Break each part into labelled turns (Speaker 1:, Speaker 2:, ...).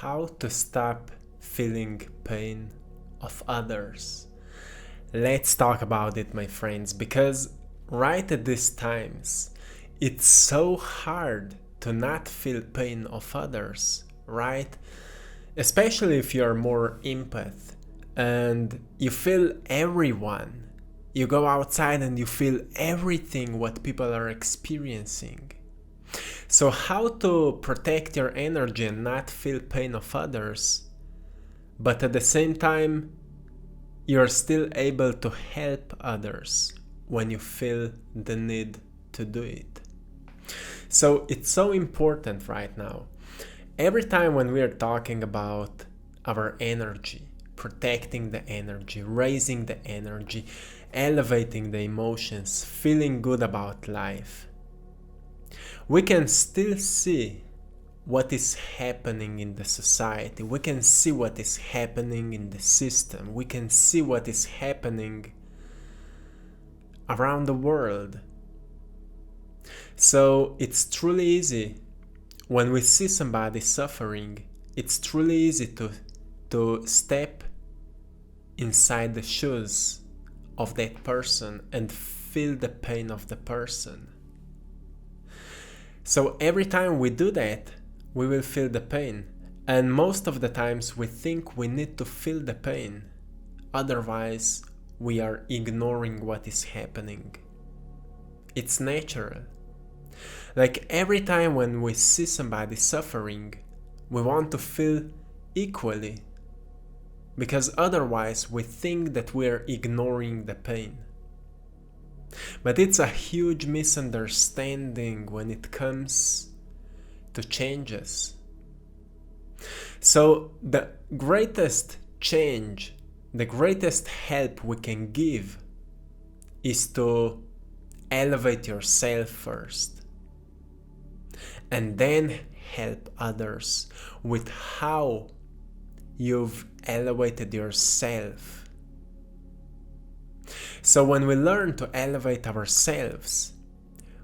Speaker 1: how to stop feeling pain of others. Let's talk about it, my friends, because right at these times, it's so hard to not feel pain of others, right? Especially if you're more empath and you feel everyone. You go outside and you feel everything what people are experiencing. So how to protect your energy and not feel pain of others, but at the same time you're still able to help others when you feel the need to do it. So it's so important right now. Every time when we are talking about our energy, protecting the energy, raising the energy, elevating the emotions, feeling good about life, we can still see what is happening in the society. We can see what is happening in the system. We can see what is happening around the world. So it's truly easy when we see somebody suffering. It's truly easy to step inside the shoes of that person and feel the pain of the person. So every time we do that, we will feel the pain. And most of the times we think we need to feel the pain. Otherwise, we are ignoring what is happening. It's natural. Like every time when we see somebody suffering, we want to feel equally. Because otherwise we think that we are ignoring the pain. But it's a huge misunderstanding when it comes to changes. So the greatest change, the greatest help we can give is to elevate yourself first. And then help others with how you've elevated yourself. So when we learn to elevate ourselves,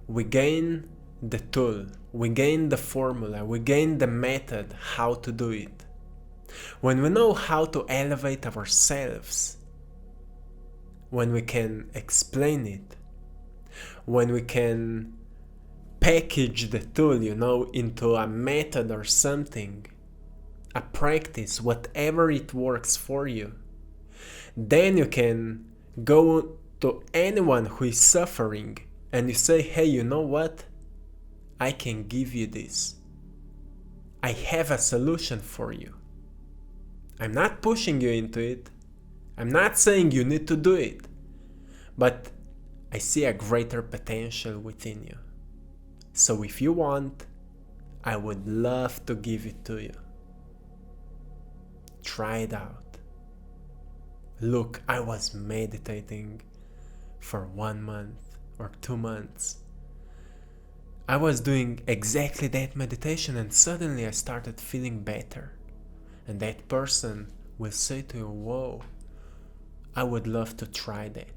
Speaker 1: we gain the tool, we gain the formula, we gain the method how to do it. When we know how to elevate ourselves, when we can explain it, when we can package the tool, into a method or something, a practice, whatever it works for you, then you can go to anyone who is suffering and you say, hey, you know what? I can give you this. I have a solution for you. I'm not pushing you into it. I'm not saying you need to do it. But I see a greater potential within you. So if you want, I would love to give it to you. Try it out. Look, I was meditating for 1 month or 2 months. I was doing exactly that meditation and suddenly I started feeling better. And that person will say to you, whoa, I would love to try that.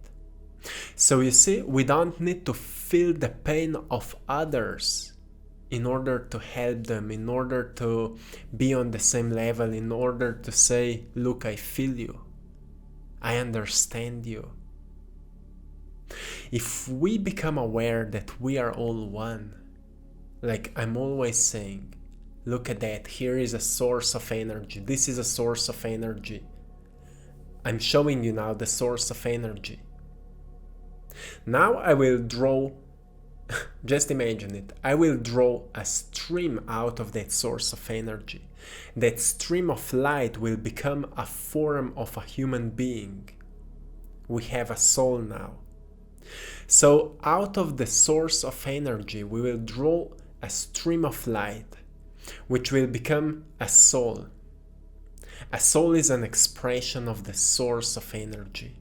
Speaker 1: So you see, we don't need to feel the pain of others in order to help them, in order to be on the same level, in order to say, look, I feel you. I understand you. If we become aware that we are all one, like I'm always saying, look at that, here is a source of energy, this is a source of energy. I'm showing you now the source of energy. Now I will draw, just imagine it, I will draw a stream out of that source of energy. That stream of light will become a form of a human being. We have a soul now. So out of the source of energy, we will draw a stream of light, which will become a soul. A soul is an expression of the source of energy.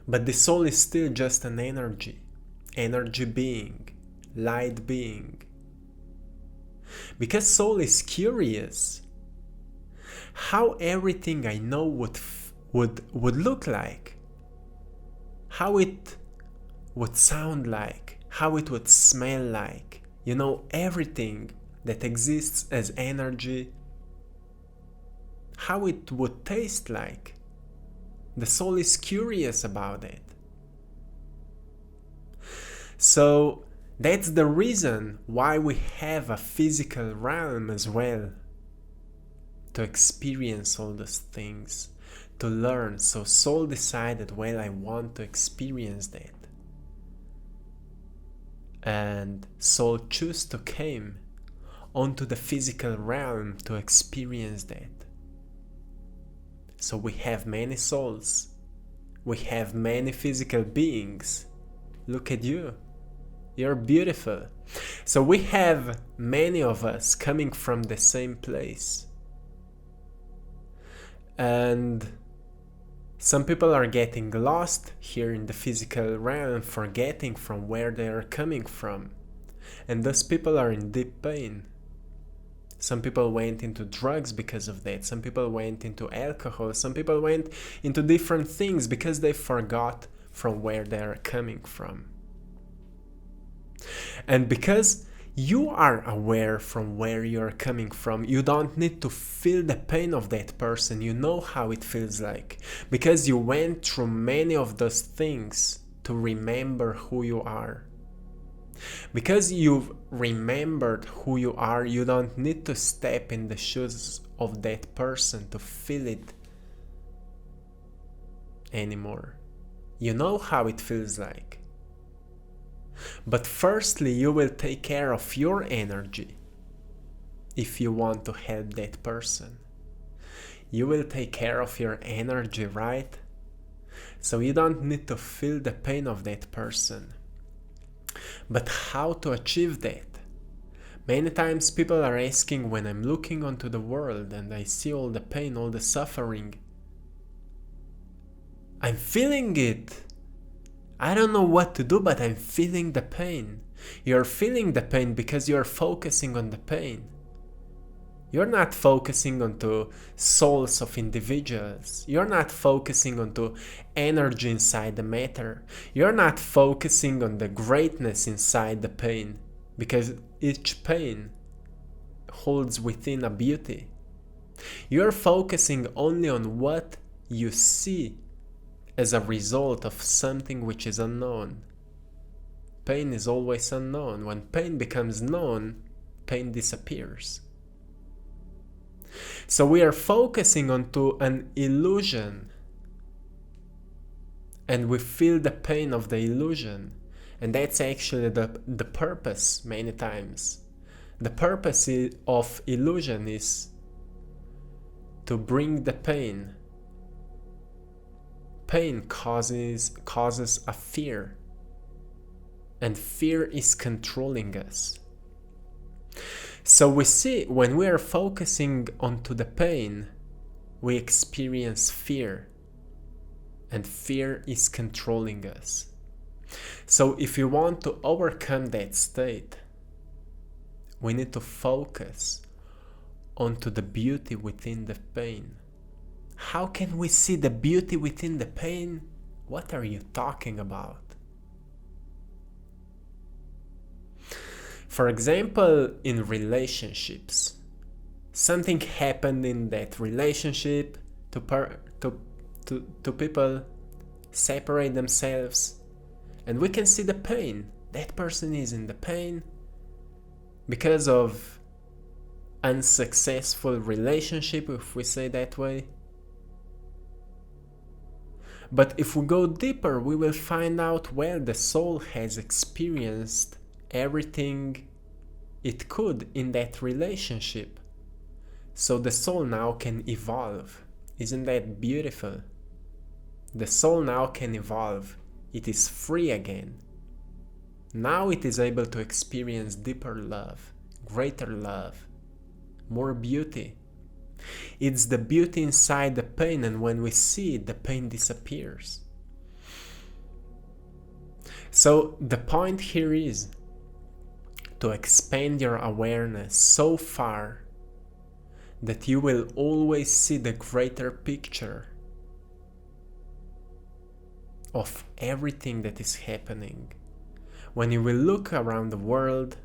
Speaker 1: But the soul is still just an energy being, light being. Because soul is curious how everything I know would look like, how it would sound like, how it would smell like, everything that exists as energy, how it would taste like. The soul is curious about it. So that's the reason why we have a physical realm as well, to experience all those things, to learn. So soul decided, well, I want to experience that. And soul chose to came onto the physical realm to experience that. So we have many souls. We have many physical beings. Look at you. You're beautiful. So we have many of us coming from the same place. And some people are getting lost here in the physical realm, forgetting from where they are coming from. And those people are in deep pain. Some people went into drugs because of that. Some people went into alcohol. Some people went into different things because they forgot from where they are coming from. And because you are aware from where you are coming from, you don't need to feel the pain of that person. You know how it feels like. Because you went through many of those things to remember who you are. Because you've remembered who you are, you don't need to step in the shoes of that person to feel it anymore. You know how it feels like. But firstly, you will take care of your energy if you want to help that person. You will take care of your energy, right? So you don't need to feel the pain of that person. But how to achieve that? Many times people are asking, when I'm looking onto the world and I see all the pain, all the suffering, I'm feeling it. I don't know what to do, but I'm feeling the pain. You're feeling the pain because you're focusing on the pain. You're not focusing onto souls of individuals. You're not focusing onto energy inside the matter. You're not focusing on the greatness inside the pain, because each pain holds within a beauty. You're focusing only on what you see as a result of something which is unknown. Pain is always unknown. When pain becomes known, pain disappears. So we are focusing onto an illusion, and we feel the pain of the illusion, and that's actually the purpose many times. The purpose of illusion is to bring the pain. Pain causes a fear, and fear is controlling us. So we see, when we are focusing onto the pain, we experience fear, and fear is controlling us. So if you want to overcome that state, we need to focus onto the beauty within the pain. How can we see the beauty within the pain? What are you talking about? For example, in relationships, something happened in that relationship, to people separate themselves, and we can see the pain. That person is in the pain because of unsuccessful relationship, if we say that way. But if we go deeper, we will find out, well, the soul has experienced everything it could in that relationship. So the soul now can evolve. Isn't that beautiful? The soul now can evolve. It is free again. Now it is able to experience deeper love, greater love, more beauty. It's the beauty inside the pain, and when we see it, the pain disappears. So the point here is to expand your awareness so far that you will always see the greater picture of everything that is happening. When you will look around the world,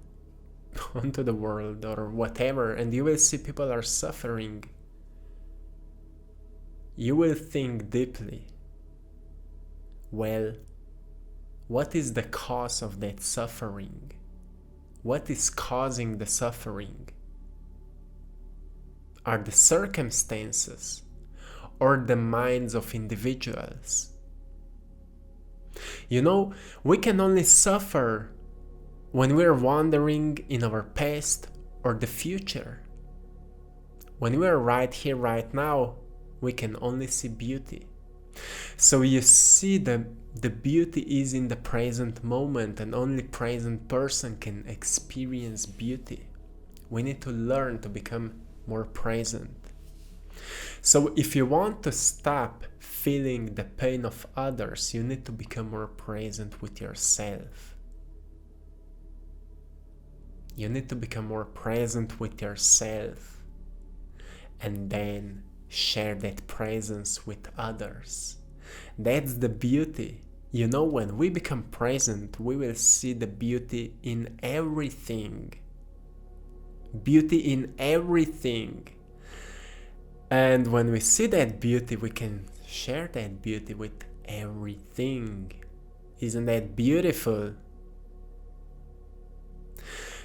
Speaker 1: onto the world or whatever, and you will see people are suffering, you will think deeply, well, what is the cause of that suffering? What is causing the suffering? Are the circumstances or the minds of individuals? You know, we can only suffer when we're wandering in our past or the future. When we're right here, right now, we can only see beauty. So you see, the beauty is in the present moment, and only present person can experience beauty. We need to learn to become more present. So if you want to stop feeling the pain of others, you need to become more present with yourself. You need to become more present with yourself, and then share that presence with others. That's the beauty. You know, when we become present, we will see the beauty in everything. Beauty in everything. And when we see that beauty, we can share that beauty with everything. Isn't that beautiful?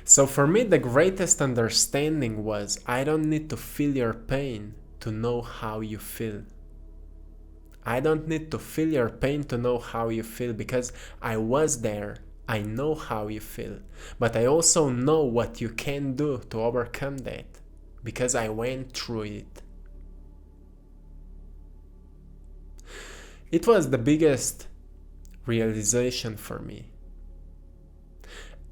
Speaker 1: So for me, the greatest understanding was, I don't need to feel your pain to know how you feel. I don't need to feel your pain to know how you feel, because I was there. I know how you feel. But I also know what you can do to overcome that, because I went through it. It was the biggest realization for me.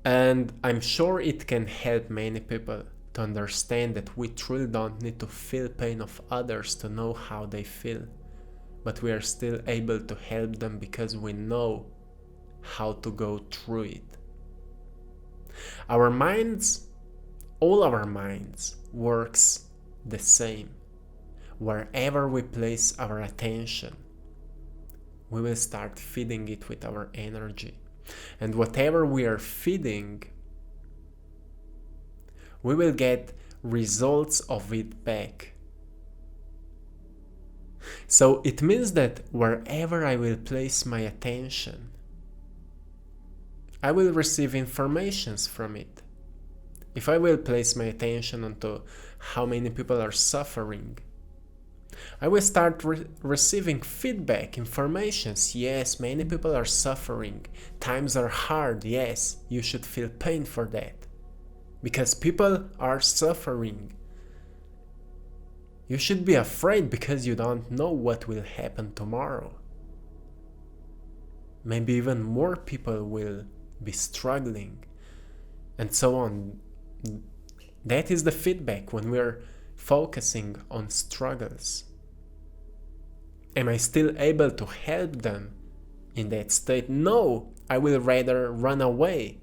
Speaker 1: And I'm sure it can help many people to understand that we truly don't need to feel pain of others to know how they feel, but we are still able to help them because we know how to go through it. Our minds, all our minds, works the same. Wherever we place our attention, we will start feeding it with our energy. And whatever we are feeding, we will get results of it back. So it means that wherever I will place my attention, I will receive informations from it. If I will place my attention onto how many people are suffering, I will start receiving feedback, informations. Yes, many people are suffering. Times are hard. Yes, you should feel pain for that. Because people are suffering. You should be afraid because you don't know what will happen tomorrow. Maybe even more people will be struggling, and so on. That is the feedback when we're focusing on struggles. Am I still able to help them in that state? No, I will rather run away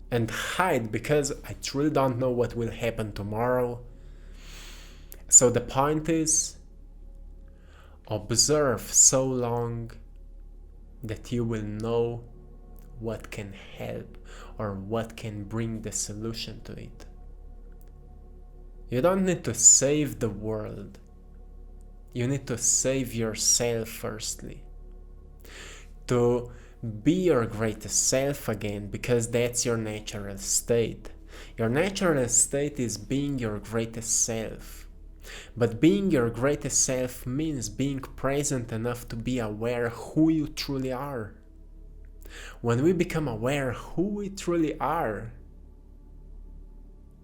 Speaker 1: and hide because I truly don't know what will happen tomorrow. So the point is, observe so long that you will know what can help or what can bring the solution to it. You don't need to save the world. You need to save yourself firstly. To be your greatest self again, because that's your natural state. Your natural state is being your greatest self. But being your greatest self means being present enough to be aware who you truly are. When we become aware who we truly are,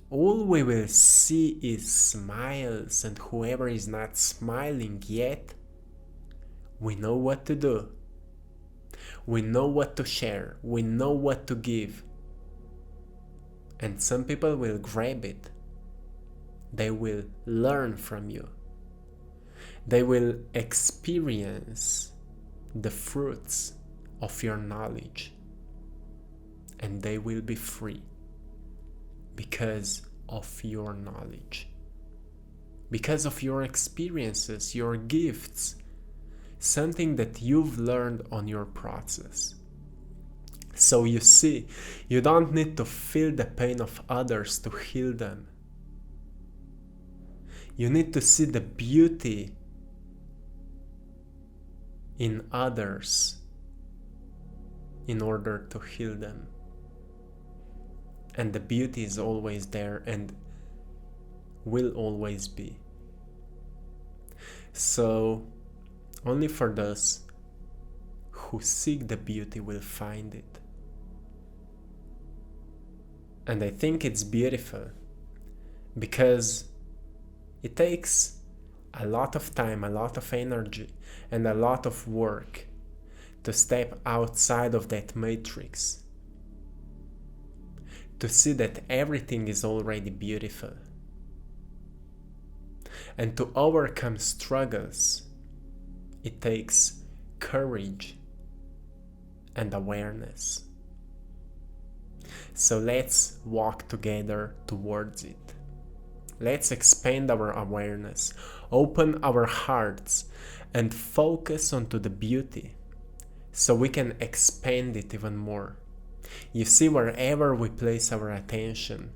Speaker 1: all we will see is smiles, and whoever is not smiling yet, we know what to do. We know what to share. We know what to give. And some people will grab it. They will learn from you. They will experience the fruits of your knowledge. And they will be free because of your knowledge. Because of your experiences, your gifts, something that you've learned on your process. So you see, you don't need to feel the pain of others to heal them. You need to see the beauty in others in order to heal them. And the beauty is always there and will always be. So only for those who seek the beauty will find it. And I think it's beautiful because it takes a lot of time, a lot of energy, and a lot of work to step outside of that matrix, to see that everything is already beautiful, and to overcome struggles. It takes courage and awareness. So let's walk together towards it. Let's expand our awareness, open our hearts, and focus onto the beauty so we can expand it even more. You see, wherever we place our attention,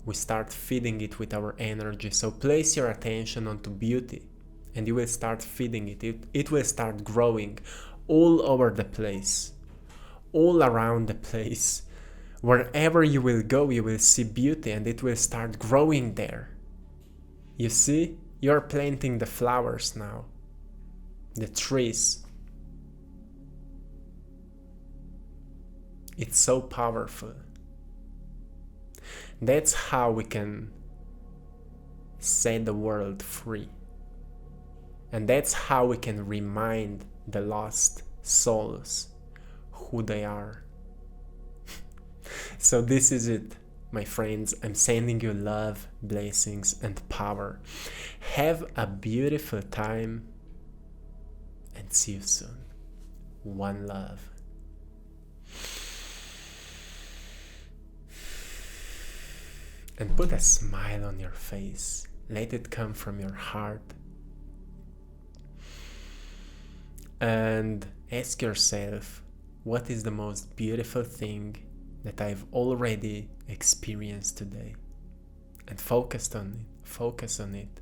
Speaker 1: we start feeding it with our energy. So place your attention onto beauty and you will start feeding it. It will start growing all over the place, all around the place. Wherever you will go, you will see beauty and it will start growing there. You see, you're planting the flowers now, the trees. It's so powerful. That's how we can set the world free. And that's how we can remind the lost souls who they are. So this is it, my friends. I'm sending you love, blessings, and power. Have a beautiful time and see you soon. One love. And put a smile on your face. Let it come from your heart. And ask yourself, what is the most beautiful thing that I've already experienced today? And focus on it.